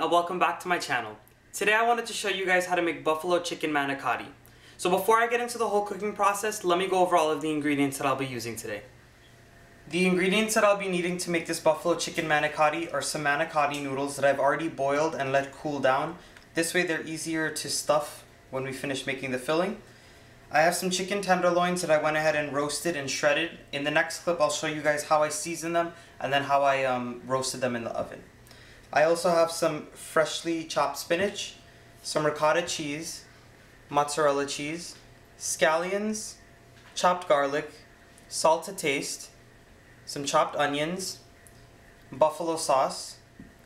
and welcome back to my channel. Today I wanted to show you guys how to make buffalo chicken manicotti. So before I get into the whole cooking process, let me go over all of the ingredients that I'll be using today. The ingredients that I'll be needing to make this buffalo chicken manicotti are some manicotti noodles that I've already boiled and let cool down. This way they're easier to stuff when we finish making the filling. I have some chicken tenderloins that I went ahead and roasted and shredded. In the next clip I'll show you guys how I season them and then how I roasted them in the oven. I also have some freshly chopped spinach, some ricotta cheese, mozzarella cheese, scallions, chopped garlic, salt to taste, some chopped onions, buffalo sauce,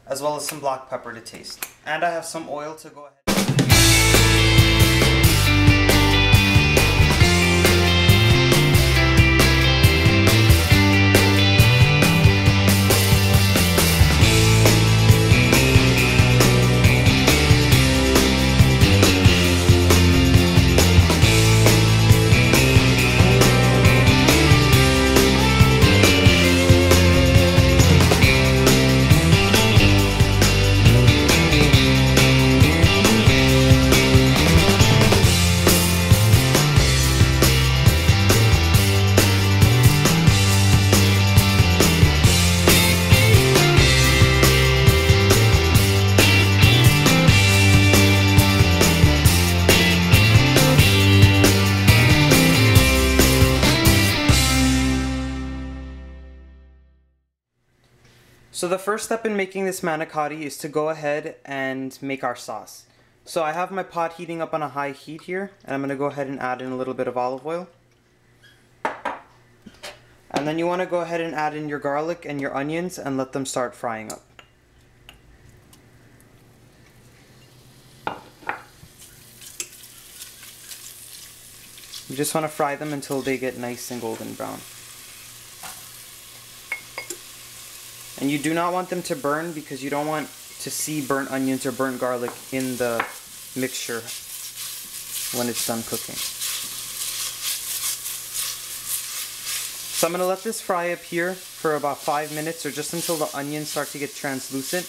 as well as some black pepper to taste. And I have some oil to go ahead. So the first step in making this manicotti is to go ahead and make our sauce. So I have my pot heating up on a high heat here, and I'm going to go ahead and add in a little bit of olive oil. And then you want to go ahead and add in your garlic and your onions and let them start frying up. You just want to fry them until they get nice and golden brown. And you do not want them to burn because you don't want to see burnt onions or burnt garlic in the mixture when it's done cooking. So I'm going to let this fry up here for about 5 minutes or just until the onions start to get translucent,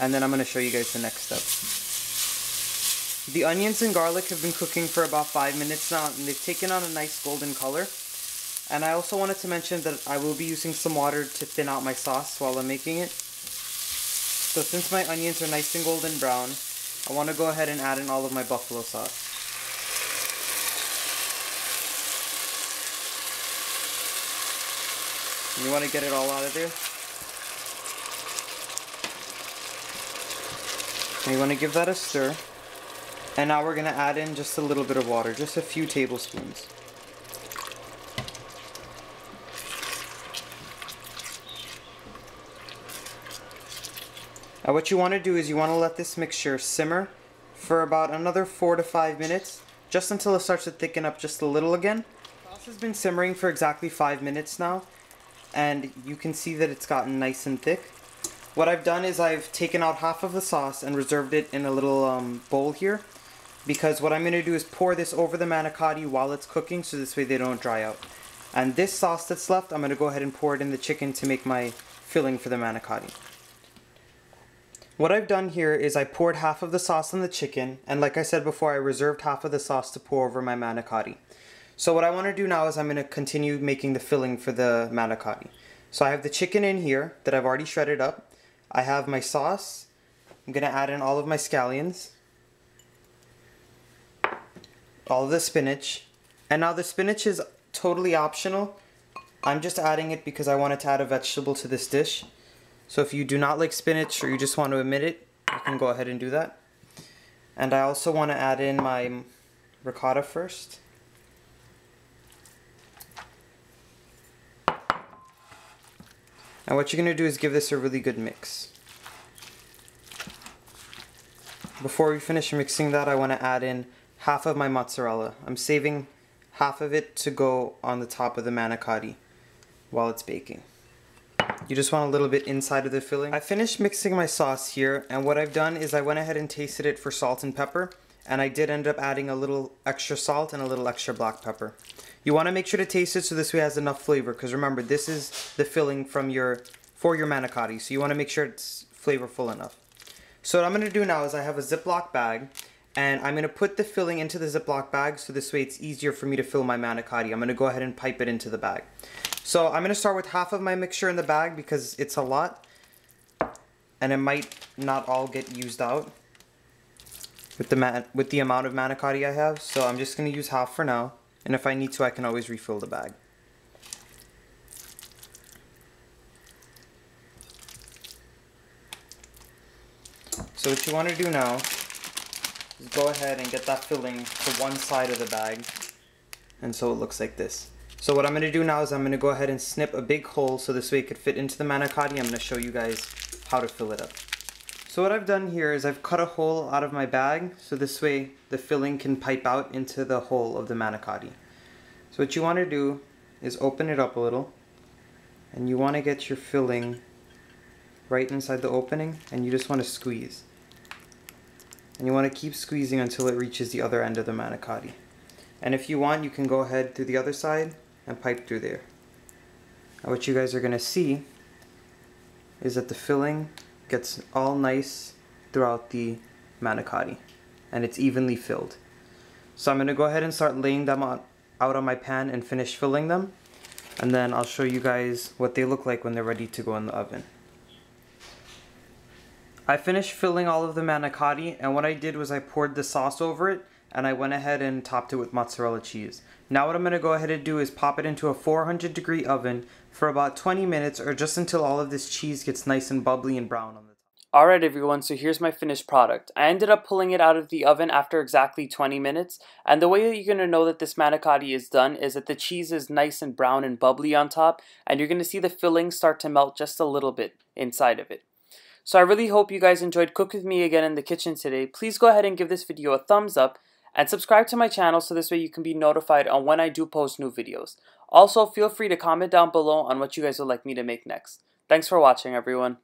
and then I'm going to show you guys the next step. The onions and garlic have been cooking for about 5 minutes now, and they've taken on a nice golden color. And I also wanted to mention that I will be using some water to thin out my sauce while I'm making it. So since my onions are nice and golden brown, I want to go ahead and add in all of my buffalo sauce. And you want to get it all out of there. And you want to give that a stir. And now we're going to add in just a little bit of water, just a few tablespoons. Now what you want to do is you want to let this mixture simmer for about another 4 to 5 minutes, just until it starts to thicken up just a little again. The sauce has been simmering for exactly 5 minutes now, and you can see that it's gotten nice and thick. What I've done is I've taken out half of the sauce and reserved it in a little bowl here, because what I'm going to do is pour this over the manicotti while it's cooking, so this way they don't dry out. And this sauce that's left, I'm going to go ahead and pour it in the chicken to make my filling for the manicotti. What I've done here is I poured half of the sauce on the chicken, and like I said before, I reserved half of the sauce to pour over my manicotti. So what I want to do now is I'm going to continue making the filling for the manicotti. So I have the chicken in here that I've already shredded up. I have my sauce. I'm going to add in all of my scallions, all of the spinach, and now the spinach is totally optional. I'm just adding it because I wanted to add a vegetable to this dish. So if you do not like spinach or you just want to omit it, you can go ahead and do that. And I also want to add in my ricotta first. And what you're going to do is give this a really good mix. Before we finish mixing that, I want to add in half of my mozzarella. I'm saving half of it to go on the top of the manicotti while it's baking. You just want a little bit inside of the filling. I finished mixing my sauce here, and what I've done is I went ahead and tasted it for salt and pepper, and I did end up adding a little extra salt and a little extra black pepper. You want to make sure to taste it so this way it has enough flavor, because remember, this is the filling for your manicotti, so you want to make sure it's flavorful enough. So what I'm going to do now is I have a Ziploc bag, and I'm going to put the filling into the Ziploc bag so this way it's easier for me to fill my manicotti. I'm going to go ahead and pipe it into the bag. So I'm going to start with half of my mixture in the bag because it's a lot, and it might not all get used out with the amount of manicotti I have. So I'm just going to use half for now, and if I need to I can always refill the bag. So what you want to do now is go ahead and get that filling to one side of the bag, and so it looks like this. So what I'm going to do now is I'm going to go ahead and snip a big hole so this way it could fit into the manicotti. I'm going to show you guys how to fill it up. So what I've done here is I've cut a hole out of my bag so this way the filling can pipe out into the hole of the manicotti. So what you want to do is open it up a little, and you want to get your filling right inside the opening, and you just want to squeeze. And you want to keep squeezing until it reaches the other end of the manicotti. And if you want, you can go ahead through the other side and pipe through there. Now what you guys are going to see is that the filling gets all nice throughout the manicotti, and it's evenly filled. So I'm going to go ahead and start laying them out on my pan and finish filling them, and then I'll show you guys what they look like when they're ready to go in the oven. I finished filling all of the manicotti, and what I did was I poured the sauce over it, and I went ahead and topped it with mozzarella cheese. Now what I'm going to go ahead and do is pop it into a 400-degree oven for about 20 minutes, or just until all of this cheese gets nice and bubbly and brown on the top. Alright everyone, so here's my finished product. I ended up pulling it out of the oven after exactly 20 minutes, and the way that you're going to know that this manicotti is done is that the cheese is nice and brown and bubbly on top, and you're going to see the filling start to melt just a little bit inside of it. So I really hope you guys enjoyed Cook With Me again in the kitchen today. Please go ahead and give this video a thumbs up and subscribe to my channel so this way you can be notified on when I do post new videos. Also, feel free to comment down below on what you guys would like me to make next. Thanks for watching, everyone.